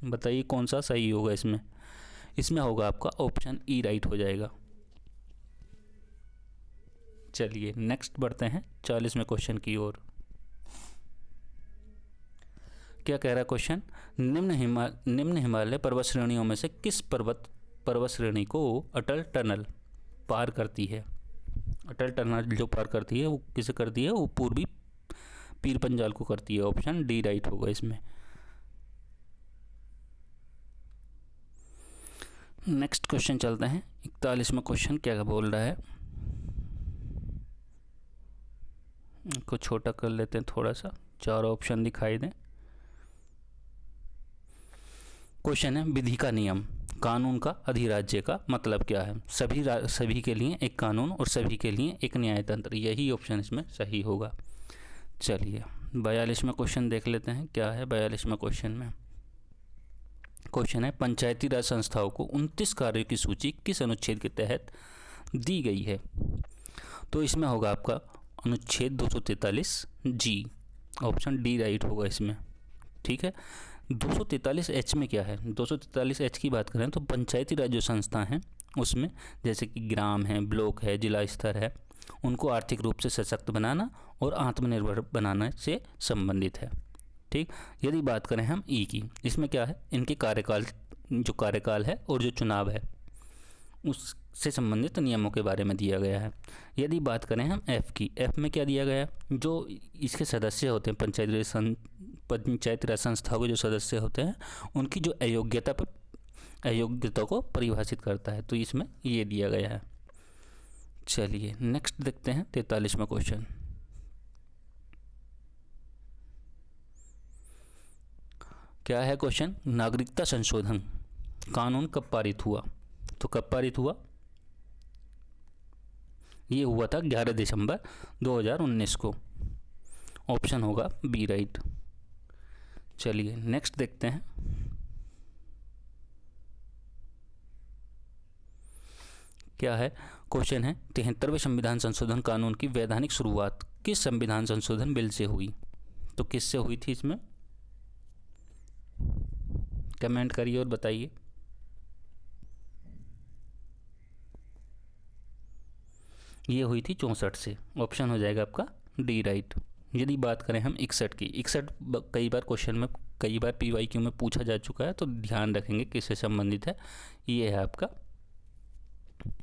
बताइए कौन सा सही होगा इसमें? इसमें होगा आपका ऑप्शन ई राइट हो जाएगा। चलिए नेक्स्ट बढ़ते हैं 40वें क्वेश्चन की ओर। क्या कह रहा है क्वेश्चन? निम्न हिमालय पर्वत श्रेणियों में से किस पर्वत श्रेणी को अटल टनल पार करती है? अटल टनल जो पार करती है वो किसे करती है? वो पूर्वी पीर पंजाल को करती है। ऑप्शन डी राइट होगा इसमें। नेक्स्ट क्वेश्चन चलते हैं। 41वां क्वेश्चन क्या बोल रहा है? को छोटा कर लेते हैं थोड़ा सा, 4 ऑप्शन दिखाई दें। क्वेश्चन है, विधि का नियम, कानून का अधिराज्य का मतलब क्या है? सभी के लिए एक कानून और सभी के लिए एक न्यायतंत्र। यही ऑप्शन इसमें सही होगा। चलिए 42वां क्वेश्चन देख लेते हैं। क्या है 42वां क्वेश्चन में? क्वेश्चन है, पंचायती राज संस्थाओं को 29 कार्यों की सूची किस अनुच्छेद के तहत दी गई है? तो इसमें होगा आपका अनुच्छेद 243 जी। ऑप्शन डी राइट होगा इसमें। ठीक है, 243 एच में क्या है? 243 एच की बात करें तो पंचायती राज जो संस्था हैं उसमें जैसे कि ग्राम है, ब्लॉक है, जिला स्तर है, उनको आर्थिक रूप से सशक्त बनाना और आत्मनिर्भर बनाने से संबंधित है। ठीक, यदि बात करें हम ई की, इसमें क्या है? इनके कार्यकाल है और जो चुनाव है उससे संबंधित नियमों के बारे में दिया गया है। यदि बात करें हम एफ की, एफ में क्या दिया गया है? जो इसके सदस्य होते हैं, पंचायती राज संस्था के जो सदस्य होते हैं उनकी जो अयोग्यता को परिभाषित करता है। तो इसमें ये दिया गया है। चलिए नेक्स्ट देखते हैं 43वां क्वेश्चन। क्या है क्वेश्चन? नागरिकता संशोधन कानून कब पारित हुआ? तो कब पारित हुआ? ये हुआ था 11 दिसंबर 2019 को। ऑप्शन होगा बी राइट। चलिए नेक्स्ट देखते हैं। क्या है क्वेश्चन है, 73वें संविधान संशोधन कानून की वैधानिक शुरुआत किस संविधान संशोधन बिल से हुई? तो किससे हुई थी इसमें? कमेंट करिए और बताइए। ये हुई थी 64 से। ऑप्शन हो जाएगा आपका डी राइट। यदि बात करें हम 61 की, 61 कई बार क्वेश्चन में, कई बार PYQ में पूछा जा चुका है, तो ध्यान रखेंगे किससे संबंधित है। ये है आपका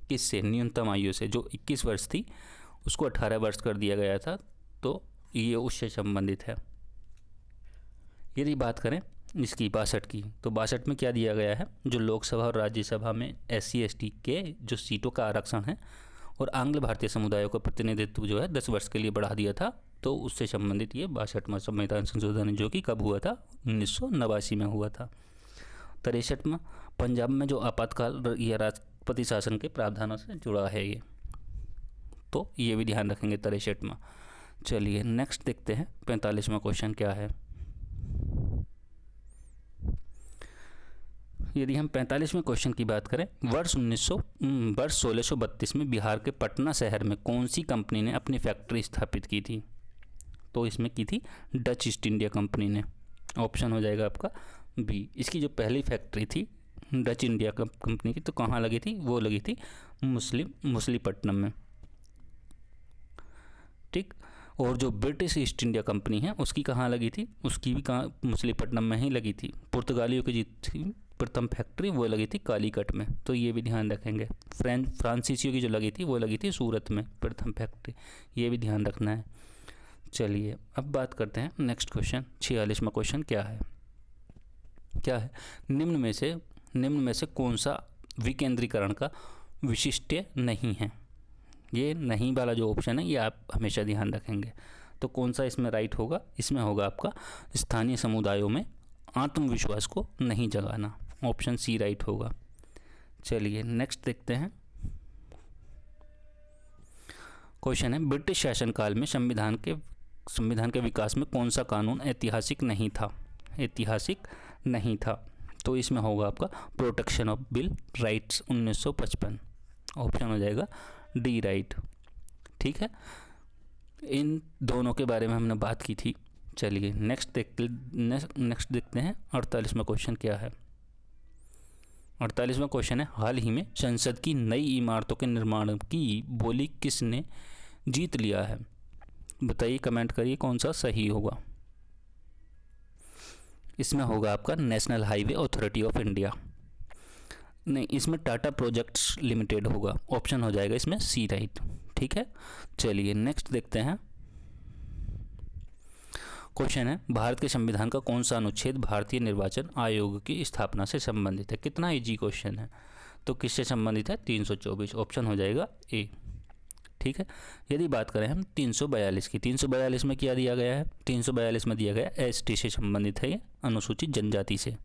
किससे? न्यूनतम आयु से, जो 21 वर्ष थी उसको 18 वर्ष कर दिया गया था, तो ये उससे संबंधित है। यदि बात करें इसकी 62 की, तो 62 में क्या दिया गया है? जो लोकसभा और राज्यसभा में SC ST के जो सीटों का आरक्षण है और आंग्ल भारतीय समुदायों का प्रतिनिधित्व जो है 10 वर्ष के लिए बढ़ा दिया था तो उससे संबंधित ये 62वां संविधान संशोधन है, जो कि कब हुआ था, 1989 में हुआ था। 63वां, पंजाब में जो आपातकाल या राष्ट्रपति शासन के प्रावधानों से जुड़ा है ये, तो ये भी ध्यान रखेंगे 63वां। चलिए नेक्स्ट देखते हैं 45वां क्वेश्चन क्या है। यदि हम 45वें क्वेश्चन की बात करें, वर्ष 1632 में बिहार के पटना शहर में कौन सी कंपनी ने अपनी फैक्ट्री स्थापित की थी? तो इसमें की थी डच ईस्ट इंडिया कंपनी ने। ऑप्शन हो जाएगा आपका बी। इसकी जो पहली फैक्ट्री थी डच इंडिया कंपनी की, तो कहाँ लगी थी? वो लगी थी मछलीपट्टनम में। ठीक। और जो ब्रिटिश ईस्ट इंडिया कंपनी है उसकी कहाँ लगी थी? उसकी भी कहाँ? मछलीपट्टनम में ही लगी थी। पुर्तगालियों की थी प्रथम फैक्ट्री, वो लगी थी कालीकट में, तो ये भी ध्यान रखेंगे। फ्रांसीसियों की जो लगी थी वो लगी थी सूरत में प्रथम फैक्ट्री, ये भी ध्यान रखना है। चलिए अब बात करते हैं नेक्स्ट क्वेश्चन। 46वां क्वेश्चन क्या है? निम्न में से कौन सा विकेंद्रीकरण का विशिष्ट नहीं है? ये नहीं वाला जो ऑप्शन है ये आप हमेशा ध्यान रखेंगे। तो कौन सा इसमें राइट होगा? इसमें होगा आपका स्थानीय समुदायों में आत्मविश्वास को नहीं जगाना। ऑप्शन सी राइट होगा। चलिए नेक्स्ट देखते हैं। क्वेश्चन है, ब्रिटिश शासनकाल में संविधान के विकास में कौन सा कानून ऐतिहासिक नहीं था? तो इसमें होगा आपका protection of bill rights 1955। Option हो जाएगा डी राइट। ठीक है, इन दोनों के बारे में हमने बात की थी। चलिए नेक्स्ट देखते हैं 48वां क्वेश्चन क्या है। 48वां क्वेश्चन है, हाल ही में संसद की नई इमारतों के निर्माण की बोली किसने जीत लिया है? बताइए, कमेंट करिए कौन सा सही होगा। इसमें होगा आपका national highway authority of India. नहीं, इसमें टाटा प्रोजेक्ट्स लिमिटेड होगा। ऑप्शन हो जाएगा इसमें सी राइट। ठीक है, चलिए नेक्स्ट देखते हैं। क्वेश्चन है, भारत के संविधान का कौन सा अनुच्छेद भारतीय निर्वाचन आयोग की स्थापना से संबंधित है? कितना इजी क्वेश्चन है। तो किससे संबंधित है? 324। ऑप्शन हो जाएगा ए। ठीक है, यदि बात करें हम 342 की, 342 में क्या दिया गया है? 342 में दिया गया एसटी से संबंधित है, ये अनुसूचित जनजाति से।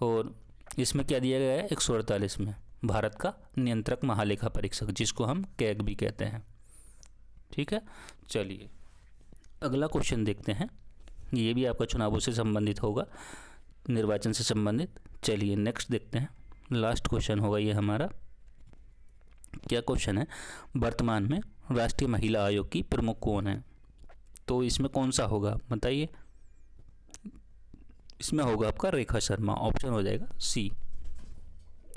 और इसमें क्या दिया गया है? 148 में भारत का नियंत्रक महालेखा परीक्षक, जिसको हम कैग भी कहते हैं। ठीक है, चलिए अगला क्वेश्चन देखते हैं। ये भी आपका चुनावों से संबंधित होगा, निर्वाचन से संबंधित। चलिए नेक्स्ट देखते हैं। लास्ट क्वेश्चन होगा ये हमारा। क्या क्वेश्चन है, वर्तमान में राष्ट्रीय महिला आयोग की प्रमुख कौन है? तो इसमें कौन सा होगा बताइए। इसमें होगा आपका रेखा शर्मा। ऑप्शन हो जाएगा सी।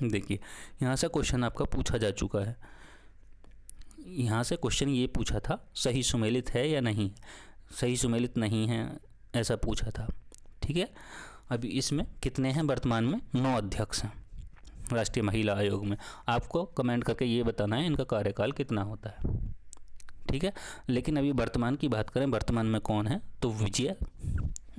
देखिए यहाँ से क्वेश्चन आपका पूछा जा चुका है। यहाँ से क्वेश्चन ये पूछा था, सही सुमेलित है या नहीं? सही सुमेलित नहीं है ऐसा पूछा था। ठीक है, अभी इसमें कितने हैं वर्तमान में? 9 अध्यक्ष हैं राष्ट्रीय महिला आयोग में। आपको कमेंट करके ये बताना है इनका कार्यकाल कितना होता है। ठीक है, लेकिन अभी वर्तमान की बात करें, वर्तमान में कौन है? तो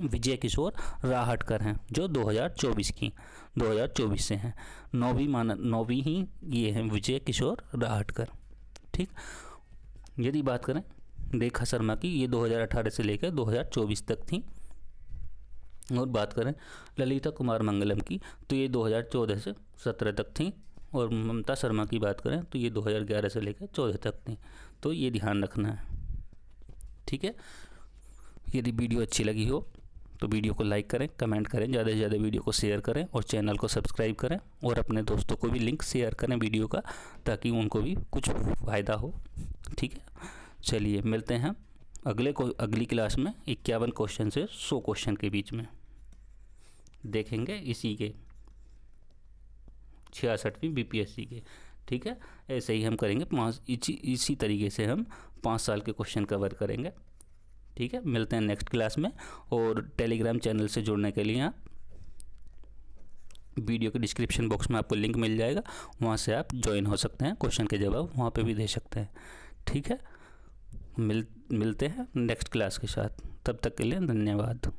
विजय किशोर राहटकर हैं, जो 2024 से हैं। 9वीं ही ये हैं विजय किशोर राहटकर। ठीक, यदि बात करें रेखा शर्मा की, ये 2018 से लेकर 2024 तक थी। और बात करें ललिता कुमार मंगलम की, तो ये 2014 से 17 तक थी। और ममता शर्मा की बात करें तो ये 2011 से लेकर 14 तक थी। तो ये ध्यान रखना है। ठीक है, यदि वीडियो अच्छी लगी हो तो वीडियो को लाइक करें, कमेंट करें, ज़्यादा से ज़्यादा वीडियो को शेयर करें और चैनल को सब्सक्राइब करें। और अपने दोस्तों को भी लिंक शेयर करें वीडियो का, ताकि उनको भी कुछ फ़ायदा हो। ठीक है, चलिए मिलते हैं अगली क्लास में। 51 क्वेश्चन से 100 क्वेश्चन के बीच में देखेंगे, इसी के 66वीं बीपीएससी के। ठीक है, ऐसे ही हम करेंगे इसी तरीके से हम 5 साल के क्वेश्चन कवर करेंगे। ठीक है, मिलते हैं नेक्स्ट क्लास में। और टेलीग्राम चैनल से जुड़ने के लिए आप वीडियो के डिस्क्रिप्शन बॉक्स में आपको लिंक मिल जाएगा, वहाँ से आप ज्वाइन हो सकते हैं, क्वेश्चन के जवाब वहाँ पे भी दे सकते हैं। ठीक है, मिलते हैं नेक्स्ट क्लास के साथ। तब तक के लिए धन्यवाद।